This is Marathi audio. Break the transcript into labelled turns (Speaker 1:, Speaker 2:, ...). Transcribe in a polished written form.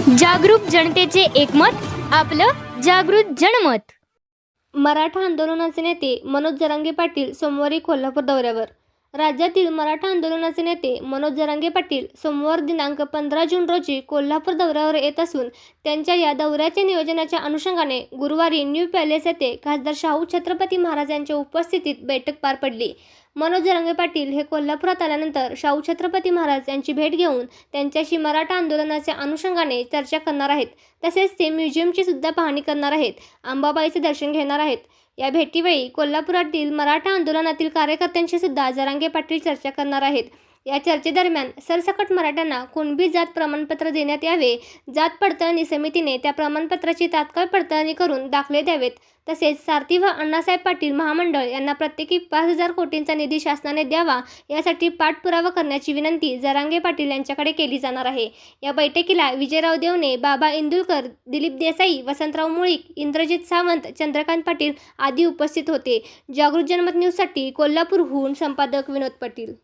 Speaker 1: जागरूक जनतेचे एकमत, आपलं जागृत जनमत।
Speaker 2: मराठा आंदोलनाचे नेते मनोज जरांगे पाटील सोमवारी कोल्हापूर दौऱ्यावर। राज्यातील मराठा आंदोलनाचे नेते मनोज जरांगे पाटील सोमवार दिनांक 15 जून रोजी कोल्हापूर दौऱ्यावर येत असून त्यांच्या या दौऱ्याच्या नियोजनाच्या अनुषंगाने गुरुवारी न्यू पॅलेस येथे खासदार शाहू छत्रपती महाराज यांच्या उपस्थितीत बैठक पार पडली। मनोज जरांगे पाटील हे कोल्हापुरात आल्यानंतर शाहू छत्रपती महाराज यांची भेट घेऊन त्यांच्याशी मराठा आंदोलनाच्या अनुषंगाने चर्चा करणार आहेत। तसेच ते म्युझियमची सुद्धा पाहणी करणार आहेत, अंबाबाईचे दर्शन घेणार आहेत। या भेटीवेळी कोल्हापुरातील मराठा आंदोलनातील कार्यकर्त्यांशी सुद्धा जरांगे पाटील चर्चा करणार आहेत। या चर्चेदरम्यान सरसकट मराठ्यांना कुणबी जात प्रमाणपत्र देण्यात यावे, जात पडताळणी समितीने त्या प्रमाणपत्राची तात्काळ पडताळणी करून दाखले द्यावेत। तसेच सारथी व अण्णासाहेब पाटील महामंडळ यांना प्रत्येकी 5,000 कोटींचा निधी शासनाने द्यावा, यासाठी पाठपुरावा करण्याची विनंती जरांगे पाटील यांच्याकडे केली जाणार आहे। या बैठकीला विजयराव देवणे, बाबा इंदुलकर, दिलीप देसाई, वसंतराव मुळीक, इंद्रजित सावंत, चंद्रकांत पाटील आदी उपस्थित होते। जागृत जनमत न्यूजसाठी कोल्हापूरहून संपादक विनोद पाटील।